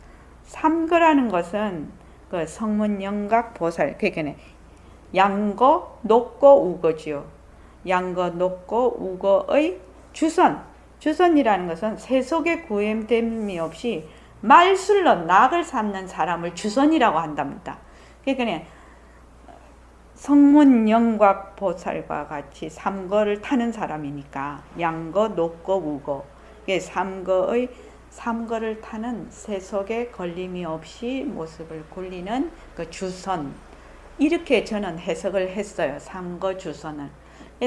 A: 삼거라는 것은 그 성문 영각 보살, 그러니까 양거, 녹거, 우거지요. 양거, 녹거, 우거의 주선이라는 것은 세속에 구애됨이 없이 말술로 낙을 삼는 사람을 주선이라고 한답니다. 그러니까 성문 영각 보살과 같이 삼거를 타는 사람이니까 양거, 녹거, 우거, 삼거를 타는 세속에 걸림이 없이 모습을 굴리는 그 주선, 이렇게 저는 해석을 했어요. 삼거 주선을.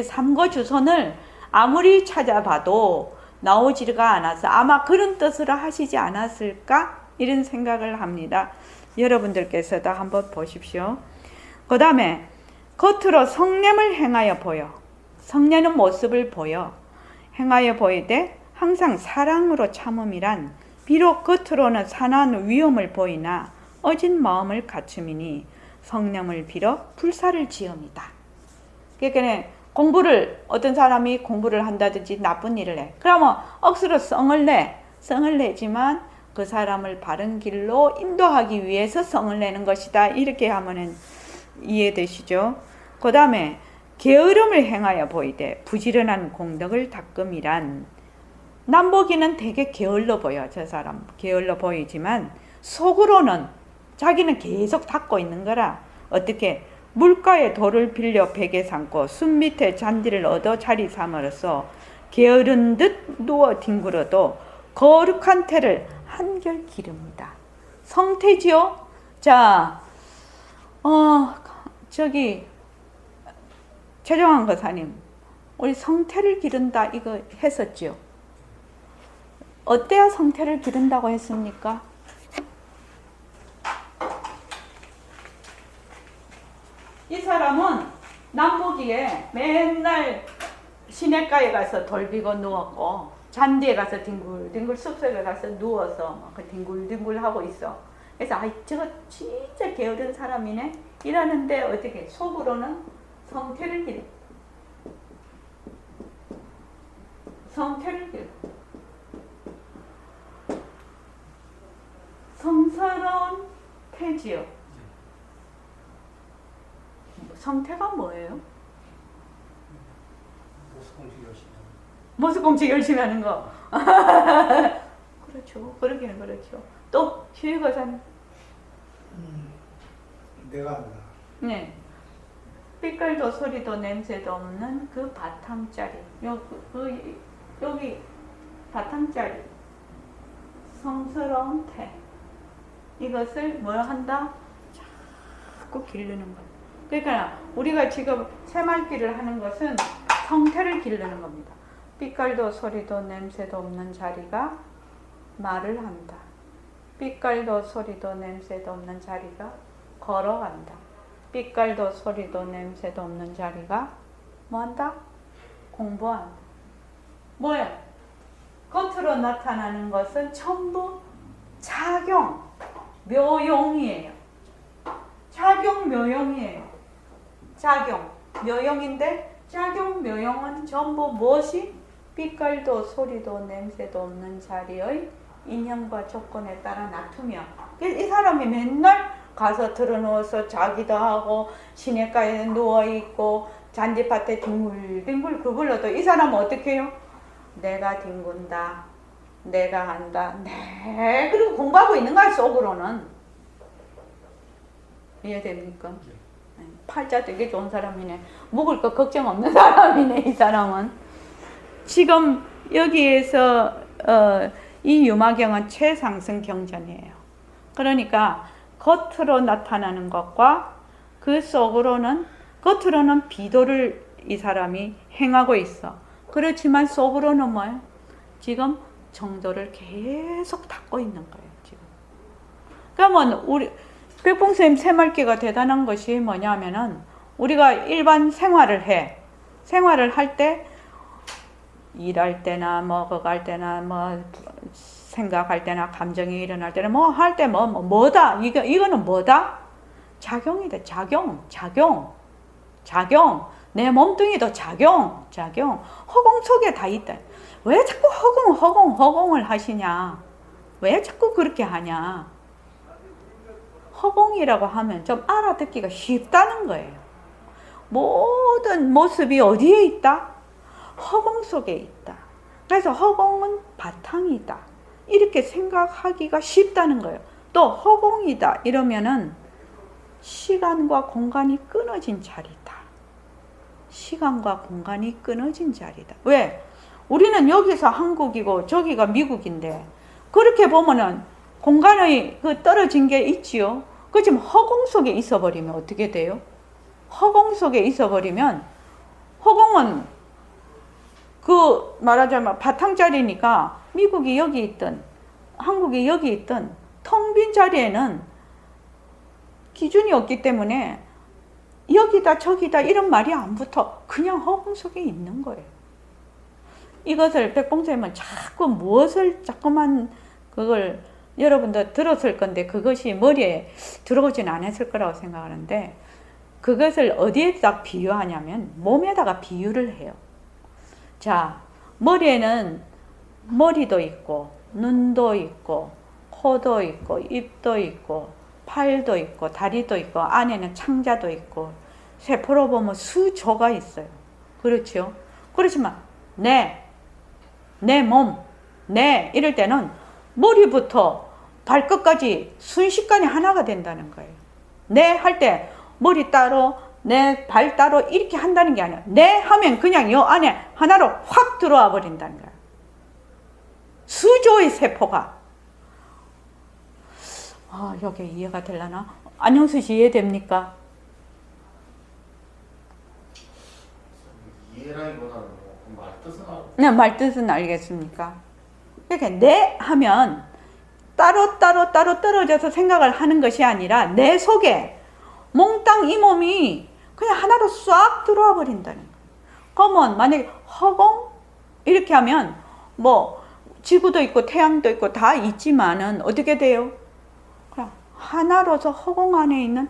A: 삼거 주선을 아무리 찾아봐도 나오지가 않아서 아마 그런 뜻으로 하시지 않았을까 이런 생각을 합니다. 여러분들께서도 한번 보십시오. 그 다음에 겉으로 성냄을 행하여 보여. 성내는 모습을 보여. 행하여 보이되 항상 사랑으로 참음이란 비록 겉으로는 산한 위험을 보이나 어진 마음을 갖춤이니 성령을 빌어 불사를 지음이다. 그러니까 어떤 사람이 공부를 한다든지 나쁜 일을 해. 그러면 억수로 성을 내지만 그 사람을 바른 길로 인도하기 위해서 성을 내는 것이다. 이렇게 하면은 이해되시죠? 그 다음에 게으름을 행하여 보이되 부지런한 공덕을 닦음이란, 남보기는 되게 게을러 보여. 저 사람 게을러 보이지만 속으로는 자기는 계속 닦고 있는 거라. 어떻게? 물가에 돌을 빌려 베개 삼고 숲 밑에 잔디를 얻어 자리 삼으로써 게으른 듯 누워 뒹굴어도 거룩한 태를 한결 기릅니다. 성태지요? 자, 최정환 거사님, 우리 성태를 기른다 이거 했었죠? 어때야 성태를 기른다고 했습니까? 이 사람은 남보기에 맨날 시냇가에 가서 돌비고 누웠고 잔디에 가서 뒹굴뒹굴 숲속에 가서 누워서 뒹굴뒹굴 하고 있어. 그래서 저거 진짜 게으른 사람이네 이러는데 어떻게 속으로는 성태를 기르. 성스러운 태지요. 상태가 뭐예요?
B: 모습공식 열심히 하는
A: 모습공책 열심히 하는 거. 그렇죠. 그러기는 그렇죠. 또 휴일 거사님.
E: 내가 한다.
A: 네. 빛깔도 소리도 냄새도 없는 그 바탕짜리. 여기 바탕짜리. 성스러운 태. 이것을 뭘 한다? 자꾸 기르는 거예요. 그러니까 우리가 지금 새말기를 하는 것은 성태를 기르는 겁니다. 빛깔도 소리도 냄새도 없는 자리가 말을 한다. 빛깔도 소리도 냄새도 없는 자리가 걸어간다. 빛깔도 소리도 냄새도 없는 자리가 뭐한다? 공부한다. 뭐야? 겉으로 나타나는 것은 전부 작용, 묘용이에요. 작용, 묘용이에요. 작용, 묘용인데 작용, 묘용은 전부 무엇이? 빛깔도 소리도 냄새도 없는 자리의 인연과 조건에 따라 놔두며 이 사람이 맨날 가서 들어누워서 자기도 하고 시냇가에 누워있고 잔디밭에 뒹굴뒹굴 구불러도 이 사람은 어떻게 해요? 내가 뒹군다. 내가 한다. 네. 그리고 공부하고 있는 거야 속으로는. 이해됩니까? 팔자 되게 좋은 사람이네. 먹을 거 걱정 없는 사람이네 이 사람은. 지금 여기에서 이 유마경은 최상승 경전이에요. 그러니까 겉으로 나타나는 것과 그 속으로는 겉으로는 비도를 이 사람이 행하고 있어. 그렇지만 속으로는 뭐예요? 지금 정도를 계속 닦고 있는 거예요. 지금. 그러면 우리 백봉선생님 새말기가 대단한 것이 뭐냐면은 우리가 일반 생활을 해. 생활을 할 때 일할 때나 먹어갈 때나 뭐 생각할 때나 감정이 일어날 때나 뭐 할 때 뭐다 이거는 뭐다? 작용이다. 작용. 내 몸뚱이도 작용. 허공 속에 다 있다. 왜 자꾸 허공을 하시냐? 왜 자꾸 그렇게 하냐? 허공이라고 하면 좀 알아듣기가 쉽다는 거예요. 모든 모습이 어디에 있다? 허공 속에 있다. 그래서 허공은 바탕이다. 이렇게 생각하기가 쉽다는 거예요. 또 허공이다 이러면은 시간과 공간이 끊어진 자리다. 시간과 공간이 끊어진 자리다. 왜? 우리는 여기서 한국이고 저기가 미국인데 그렇게 보면은 공간의 그 떨어진 게 있지요. 그렇지만 허공 속에 있어버리면 어떻게 돼요? 허공 속에 있어버리면 허공은 그 말하자면 바탕자리니까 미국이 여기 있든 한국이 여기 있든 텅 빈 자리에는 기준이 없기 때문에 여기다 저기다 이런 말이 안 붙어. 그냥 허공 속에 있는 거예요. 이것을 백봉선생님은 자꾸 무엇을 자꾸만 그걸 여러분도 들었을 건데 그것이 머리에 들어오진 않았을 거라고 생각하는데 그것을 어디에다 비유하냐면 몸에다가 비유를 해요. 자, 머리에는 머리도 있고 눈도 있고 코도 있고 입도 있고 팔도 있고 다리도 있고 안에는 창자도 있고 세포로 보면 수조가 있어요. 그렇죠? 그렇지만 내 몸, 이럴 때는 머리부터 발끝까지 순식간에 하나가 된다는 거예요. 할 때 머리 따로 내 발 따로 이렇게 한다는 게 아니야. 하면 그냥 요 안에 하나로 확 들어와 버린다는 거야. 수조의 세포가. 여기 이해가 되려나? 안영수 씨 이해됩니까?
C: 이해라기보다는 말뜻은 알고.
A: 네, 말뜻은 알겠습니까? 이렇게 하면 따로 떨어져서 생각을 하는 것이 아니라 내 속에 몽땅 이 몸이 그냥 하나로 싹 들어와 버린다는 거예요. 그러면 만약에 허공 이렇게 하면 뭐 지구도 있고 태양도 있고 다 있지만은 어떻게 돼요? 그냥 하나로서 허공 안에 있는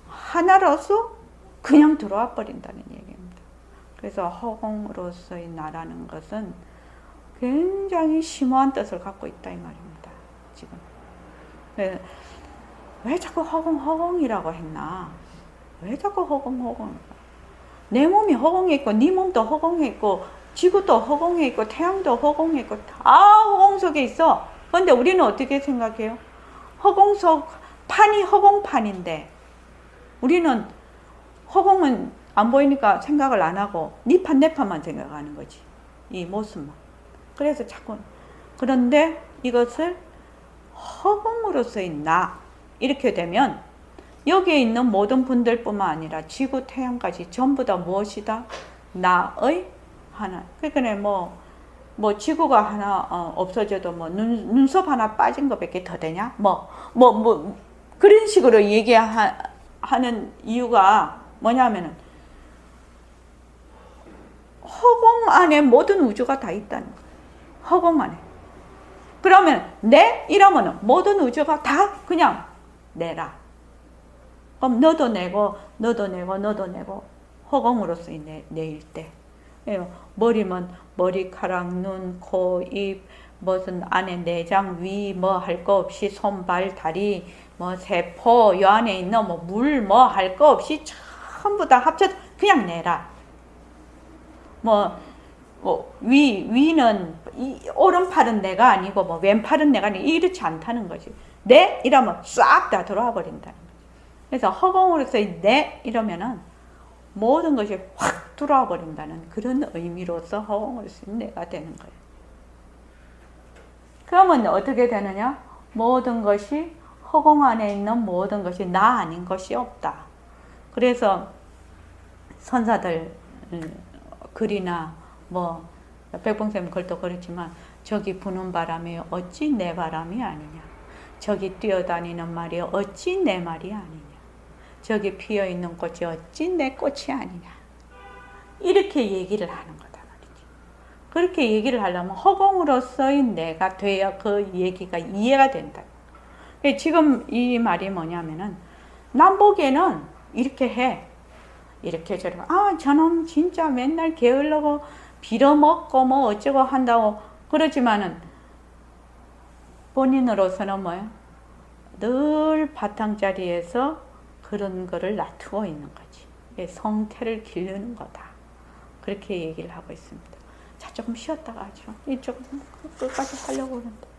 A: 하나로서 그냥 들어와 버린다는 얘기입니다. 그래서 허공으로서의 나라는 것은 굉장히 심오한 뜻을 갖고 있다 이 말입니다. 지금 왜 자꾸 허공이라고 했나? 왜 자꾸 허공? 내 몸이 허공에 있고 네 몸도 허공에 있고 지구도 허공에 있고 태양도 허공에 있고 다 허공 속에 있어. 그런데 우리는 어떻게 생각해요? 허공 속 판이 허공판인데 우리는 허공은 안 보이니까 생각을 안 하고 네 판 내 판만 생각하는 거지. 이 모습만. 그래서 자꾸 그런데 이것을 허공으로서의 나 이렇게 되면 여기에 있는 모든 분들뿐만 아니라 지구, 태양까지 전부 다 무엇이다? 나의 하나. 그러니까 뭐 지구가 하나 없어져도 뭐 눈썹 하나 빠진 것밖에 더 되냐? 그런 식으로 얘기하는 이유가 뭐냐면은 허공 안에 모든 우주가 다 있다는 거예요. 허공 안에. 그러면 내 이러면은 모든 우주가 다 그냥 내라. 그럼 너도 내고 허공으로서 내일 때. 머리면 머리카락, 눈, 코, 입, 무슨 안에 내장, 위, 뭐 할 거 없이 손, 발, 다리, 뭐 세포, 요 안에 있는 뭐 물, 뭐 할 거 없이 전부 다 합쳐서 그냥 내라. 위는 오른팔은 내가 아니고 뭐 왼팔은 내가 아니고 이렇지 않다는 거지. 내 이러면 싹 다 들어와 버린다는 거지. 그래서 허공으로서의 내 이러면은 모든 것이 확 들어와 버린다는 그런 의미로서 허공으로서의 내가 되는 거예요. 그러면 어떻게 되느냐? 모든 것이 허공 안에 있는 모든 것이 나 아닌 것이 없다. 그래서 선사들 글이나 뭐 백봉쌤 글도 그렇지만 저기 부는 바람이 어찌 내 바람이 아니냐. 저기 뛰어다니는 말이 어찌 내 말이 아니냐. 저기 피어있는 꽃이 어찌 내 꽃이 아니냐. 이렇게 얘기를 하는 거다 말이지. 그렇게 얘기를 하려면 허공으로서의 내가 돼야 그 얘기가 이해가 된다. 지금 이 말이 뭐냐면은 남 보기에는 이렇게 해. 이렇게 저렇게 저놈 진짜 맨날 게을러고 빌어먹고 뭐 어쩌고 한다고 그러지만은 본인으로서는 뭐예요? 늘 바탕자리에서 그런 거를 놔두고 있는 거지. 성태를 기르는 거다. 그렇게 얘기를 하고 있습니다. 자, 조금 쉬었다가 하죠. 조금 끝까지 하려고 하는데.